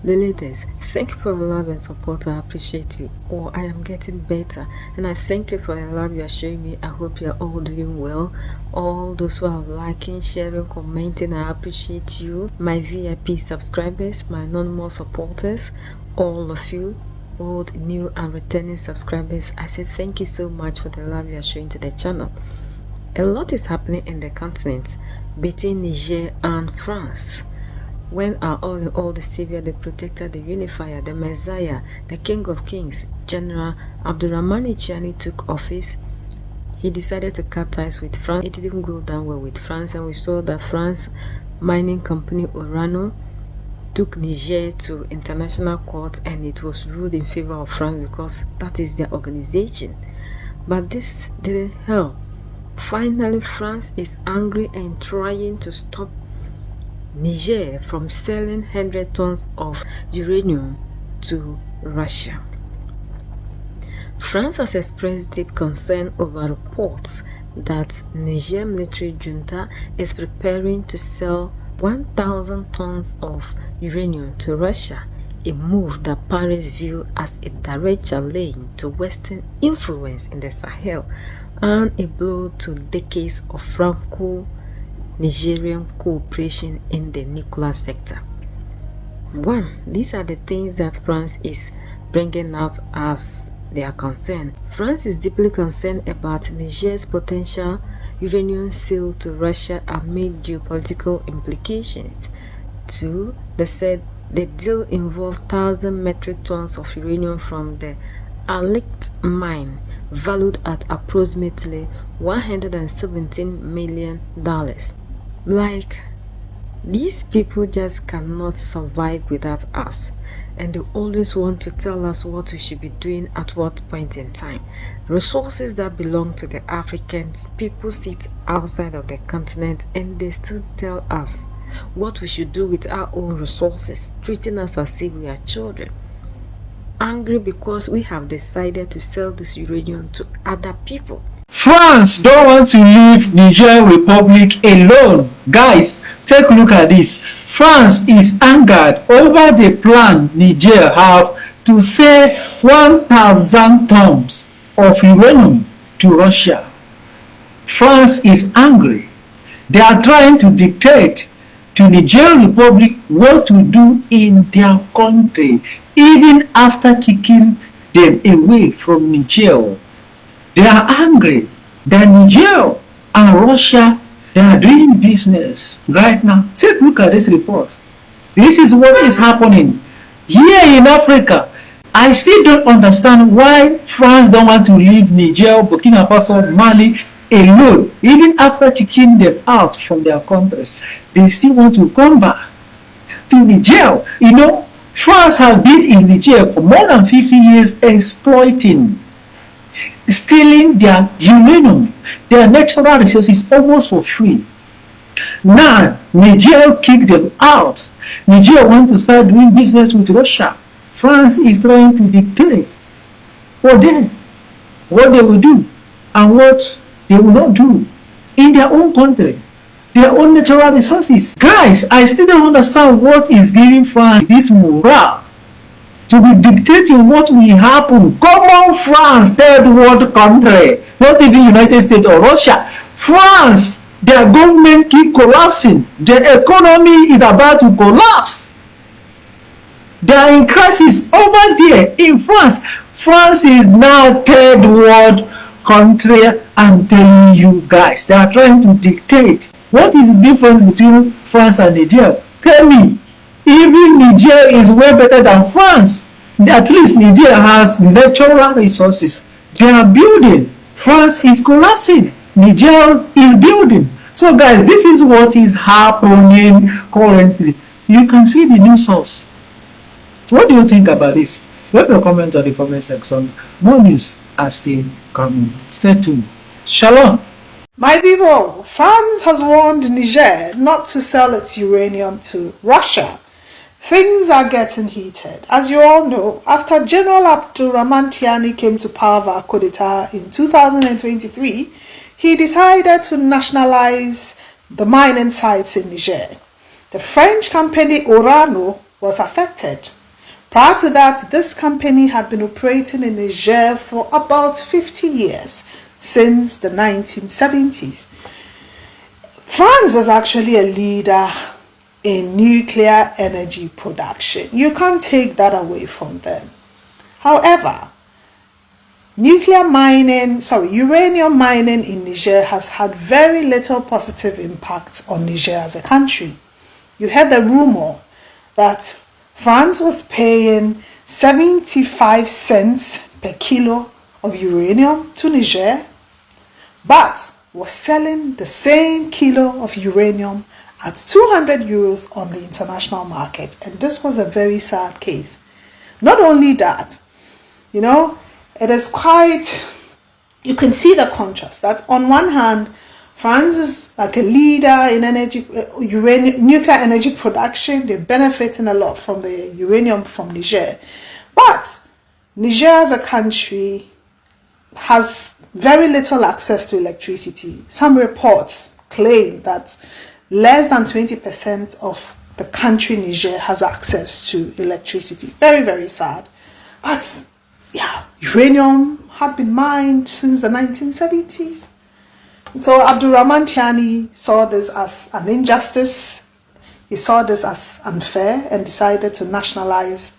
the latest. Thank you for your love and support. I appreciate you. Oh, I am getting better, and I thank you for the love you are showing me. I hope you are all doing well. All those who are liking, sharing, commenting, I appreciate you. My VIP subscribers, my anonymous supporters, all of you, old, new, and returning subscribers, I say thank you so much for the love you are showing to the channel. A lot is happening in the continent between Niger and France. When our all in all, the Savior, the Protector, the Unifier, the Messiah, the King of Kings, General Abdurrahman Chiani took office, he decided to cut ties with France. It didn't go down well with France, and we saw that France mining company Uranium took Niger to international court, and it was ruled in favor of France because that is their organization. But this didn't help. Finally, France is angry and trying to stop Niger from selling 100 tons of uranium to Russia. France has expressed deep concern over reports that Niger military junta is preparing to sell 1,000 tons of uranium to Russia, a move that Paris views as a direct challenge to Western influence in the Sahel and a blow to decades of Franco-Nigerian cooperation in the nuclear sector. One, these are the things that France is bringing out as they are concerned. France is deeply concerned about Niger's potential uranium sale to Russia amid geopolitical implications. Two, they said the deal involved 1,000 metric tons of uranium from the Alikt mine, valued at approximately $117 million. Like, these people just cannot survive without us, and they always want to tell us what we should be doing at what point in time. Resources that belong to the Africans, people sit outside of the continent and they still tell us what we should do with our own resources, treating us as if we are children. Angry because we have decided to sell this uranium to other people. France don't want to leave Niger Republic alone. Guys, take a look at this. France is angered over the plan Niger have to sell 1,000 tons of uranium to Russia. France is angry. They are trying to dictate to Niger Republic what to do in their country, even after kicking them away from Niger. They are angry that Niger and Russia, they are doing business right now. Take a look at this report. This is what is happening here in Africa. I still don't understand why France don't want to leave Niger, Burkina Faso, Mali alone. Even after kicking them out from their countries, they still want to come back to Niger. You know, France has been in Niger for more than 50 years exploiting, stealing their uranium, their natural resources almost for free. Now, Niger kicked them out. Niger wants to start doing business with Russia. France is trying to dictate for them what they will do and what they will not do in their own country, their own natural resources. Guys, I still don't understand what is giving France this morale to be dictating what will happen. Come on, France, third world country, not even United States or Russia. France, their government keep collapsing. Their economy is about to collapse. They are in crisis over there in France. France is now third world country. I'm telling you guys, they are trying to dictate. What is the difference between France and Niger? Tell me. Even Niger is way better than France. At least Niger has natural resources. They are building. France is collapsing. Niger is building. So guys, this is what is happening currently. You can see the news source. What do you think about this? Leave your comment on the comment section. More news are still coming. Stay tuned. Shalom. My people, France has warned Niger not to sell its uranium to Russia. Things are getting heated. As you all know, after General Abdurrahman Chiani came to power via coup d'etat in 2023, he decided to nationalize the mining sites in Niger. The French company Uranium was affected. Prior to that, this company had been operating in Niger for about 50 years, since the 1970s. France is actually a leader in nuclear energy production. You can't take that away from them. However, uranium mining in Niger has had very little positive impact on Niger as a country. You heard the rumor that France was paying 75 cents per kilo of uranium to Niger, but was selling the same kilo of uranium at 200 euros on the international market. And this was a very sad case. Not only that, it is quite, you can see the contrast that on one hand, France is like a leader in nuclear energy production. They're benefiting a lot from the uranium from Niger. But Niger as a country has very little access to electricity. Some reports claim that less than 20% of the country Niger has access to electricity. Very, very sad. But yeah, uranium had been mined since the 1970s. So Abdurrahman Tiani saw this as an injustice. He saw this as unfair and decided to nationalize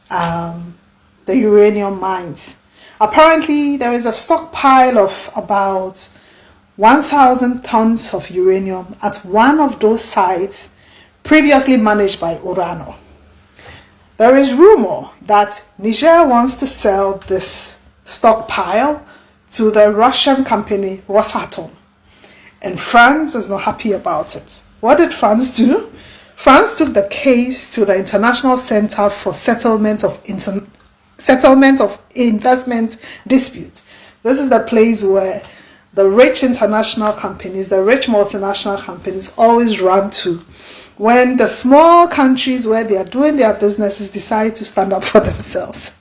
the uranium mines. Apparently, there is a stockpile of about 1,000 tons of uranium at one of those sites previously managed by Urano. There is rumor that Niger wants to sell this stockpile to the Russian company Rosatom, and France is not happy about it. What did France do? France took the case to the International Center for Settlement of Investment Disputes. This is the place where the rich international companies, the rich multinational companies always run to when the small countries where they are doing their businesses decide to stand up for themselves.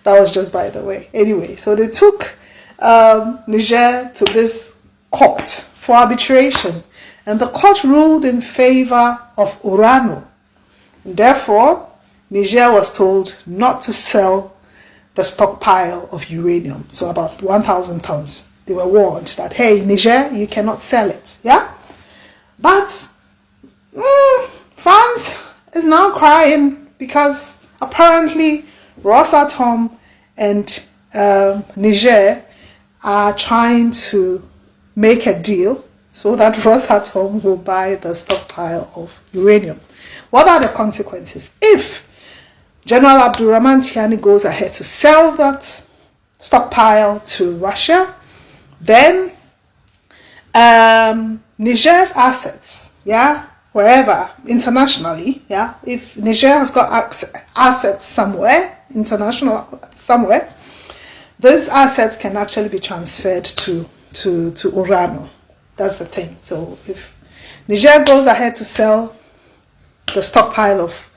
That was just by the way. Anyway, so they took Niger to this court for arbitration, and the court ruled in favor of Urano. Therefore, Niger was told not to sell the stockpile of uranium, so about 1,000 tons. They were warned that, hey, Niger, you cannot sell it. Yeah? But France is now crying because apparently Rosatom and Niger are trying to make a deal so that Rosatom will buy the stockpile of uranium. What are the consequences? If General Abdurrahman Tiani goes ahead to sell that stockpile to Russia, then Niger's assets, wherever, internationally, if Niger has got assets somewhere, somewhere, these assets can actually be transferred to Urano. That's the thing. So if Niger goes ahead to sell the stockpile of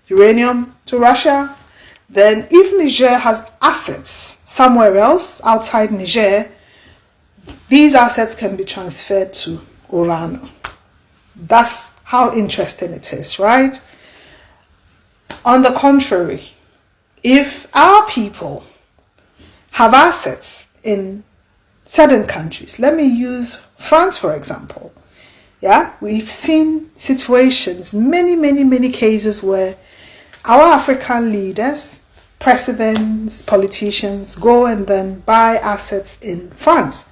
uranium to Russia, then if Niger has assets somewhere else outside Niger, these assets can be transferred to Urano. That's how interesting it is, right? On the contrary, if our people have assets in certain countries, let me use France for example. We've seen situations, many cases where our African leaders, presidents, politicians go and then buy assets in France.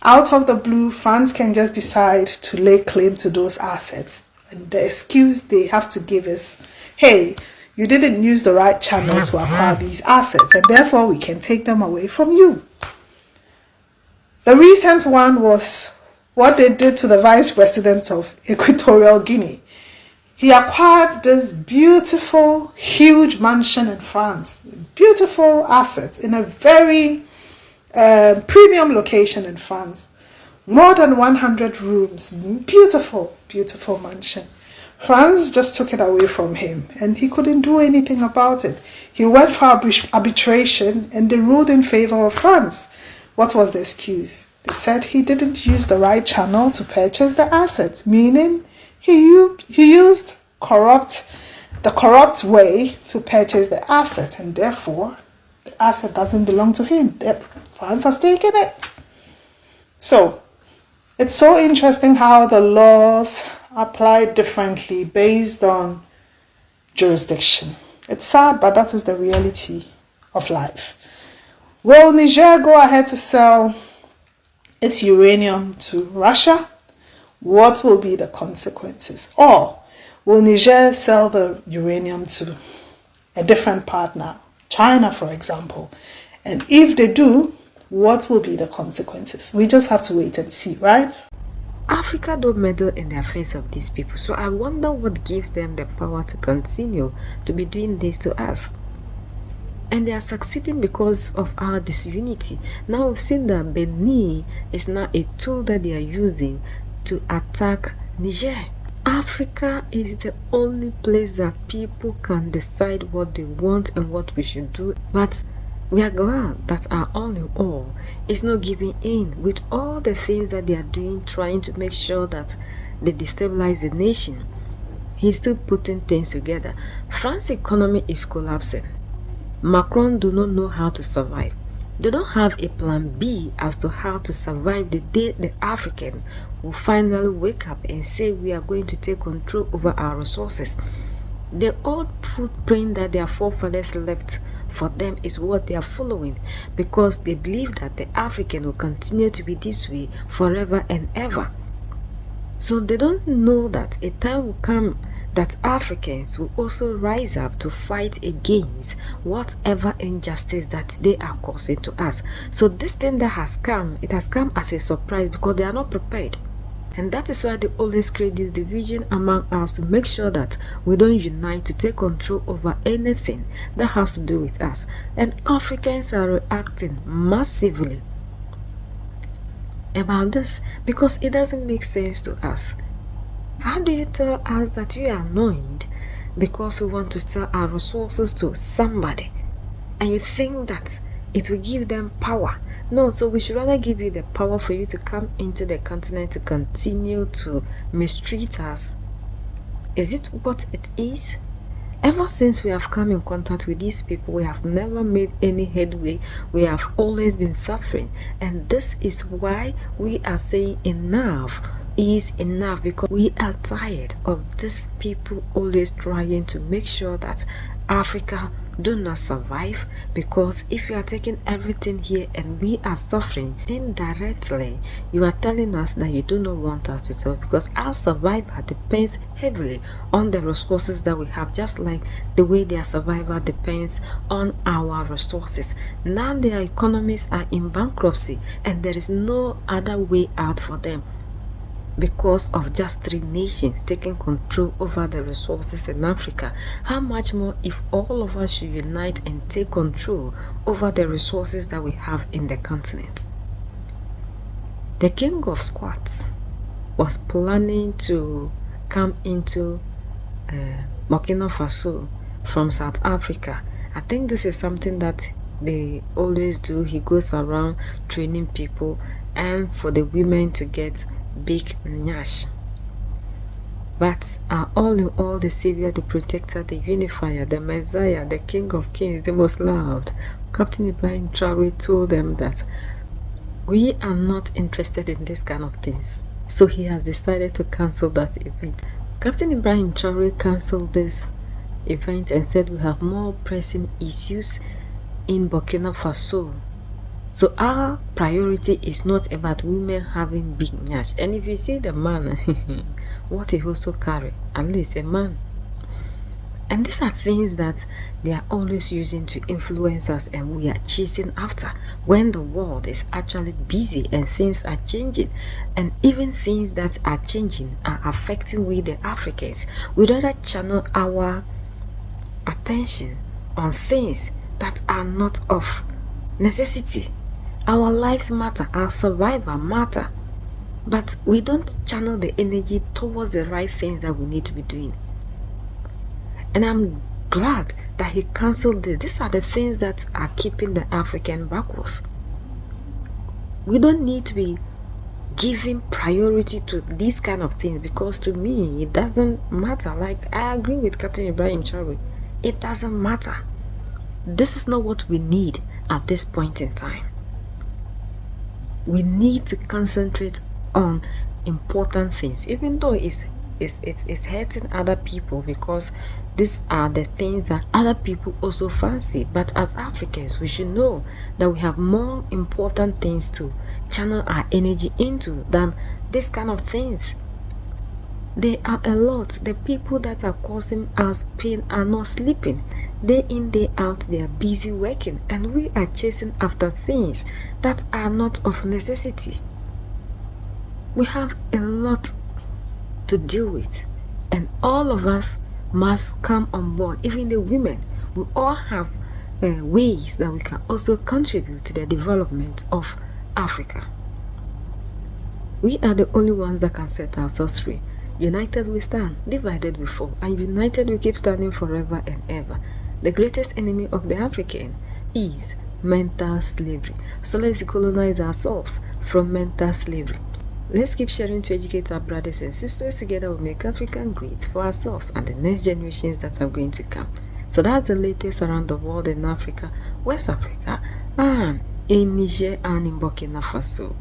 Out of the blue, France can just decide to lay claim to those assets. And the excuse they have to give is, hey, you didn't use the right channel to acquire these assets, and therefore we can take them away from you. The recent one was what they did to the vice president of Equatorial Guinea. He acquired this beautiful, huge mansion in France, beautiful assets in a very premium location in France. More than 100 rooms, beautiful mansion. France just took it away from him and he couldn't do anything about it. He went for arbitration and they ruled in favor of France. What was the excuse? They said he didn't use the right channel to purchase the assets, meaning he used corrupt the corrupt way to purchase the asset, and therefore the asset doesn't belong to him. France has taken it. So it's so interesting how the laws apply differently based on jurisdiction. It's sad, but that is the reality of life. Will Niger go ahead to sell its uranium to Russia? What will be the consequences? Or will Niger sell the uranium to a different partner, China, for example? And if they do, what will be the consequences? We just have to wait and see, right? Africa don't meddle in the affairs of these people, so I wonder what gives them the power to continue to be doing this to us. And they are succeeding because of our disunity. Now we've seen that Benin is now a tool that they are using to attack Niger. Africa is the only place that people can decide what they want and what we should do. But we are glad that our all in all is not giving in with all the things that they are doing, trying to make sure that they destabilize the nation. He's still putting things together. France's economy is collapsing. Macron do not know how to survive. They don't have a plan B as to how to survive the day the African will finally wake up and say we are going to take control over our resources. The old footprint that their forefathers left for them is what they are following, because they believe that the African will continue to be this way forever and ever. So they don't know that a time will come that Africans will also rise up to fight against whatever injustice that they are causing to us. So this thing that has come, it has come as a surprise because they are not prepared. And that is why they always create this division among us to make sure that we don't unite to take control over anything that has to do with us. And Africans are reacting massively about this because it doesn't make sense to us. How do you tell us that you are annoyed because we want to sell our resources to somebody and you think that it will give them power? No, so we should rather give you the power for you to come into the continent to continue to mistreat us. Is it what it is? Ever since we have come in contact with these people, we have never made any headway. We have always been suffering. And this is why we are saying enough is enough, because we are tired of these people always trying to make sure that Africa do not survive. Because if you are taking everything here and we are suffering, indirectly you are telling us that you do not want us to survive, because our survival depends heavily on the resources that we have, just like the way their survival depends on our resources. Now their economies are in bankruptcy and there is no other way out for them, because of just 3 nations taking control over the resources in Africa. How much more if all of us should unite and take control over the resources that we have in the continent? The King of Squats was planning to come into Burkina Faso from South Africa. I think this is something that they always do. He goes around training people and for the women to get big nyash. But all in all, the Savior, the Protector, the Unifier, the Messiah, the King of Kings, the most loved, Captain Ibrahim Traore told them that we are not interested in this kind of things. So he has decided to cancel that event. Captain Ibrahim Traore cancelled this event and said we have more pressing issues in Burkina Faso. So our priority is not about women having big nyash. And if you see the man, what he also carry, at least a man. And these are things that they are always using to influence us and we are chasing after, when the world is actually busy and things are changing. And even things that are changing are affecting we the Africans. We'd rather channel our attention on things that are not of necessity. Our lives matter, our survival matter, but we don't channel the energy towards the right things that we need to be doing. And I'm glad that he cancelled this. These are the things that are keeping the African backwards. We don't need to be giving priority to these kind of things, because to me it doesn't matter. Like, I agree with Captain Ibrahim Traore, it doesn't matter. This is not what we need at this point in time. We need to concentrate on important things, even though it's hurting other people, because these are the things that other people also fancy. But as Africans, we should know that we have more important things to channel our energy into than this kind of things. They are a lot. The people that are causing us pain are not sleeping. Day in, day out, they are busy working, and we are chasing after things that are not of necessity. We have a lot to deal with, and all of us must come on board. Even the women, we all have ways that we can also contribute to the development of Africa. We are the only ones that can set ourselves free. United we stand, divided we fall, and united we keep standing forever and ever. The greatest enemy of the African is mental slavery. So let's decolonize ourselves from mental slavery. Let's keep sharing to educate our brothers and sisters. Together we'll make Africa great for ourselves and the next generations that are going to come. So that's the latest around the world in Africa, West Africa, and in Niger and in Burkina Faso.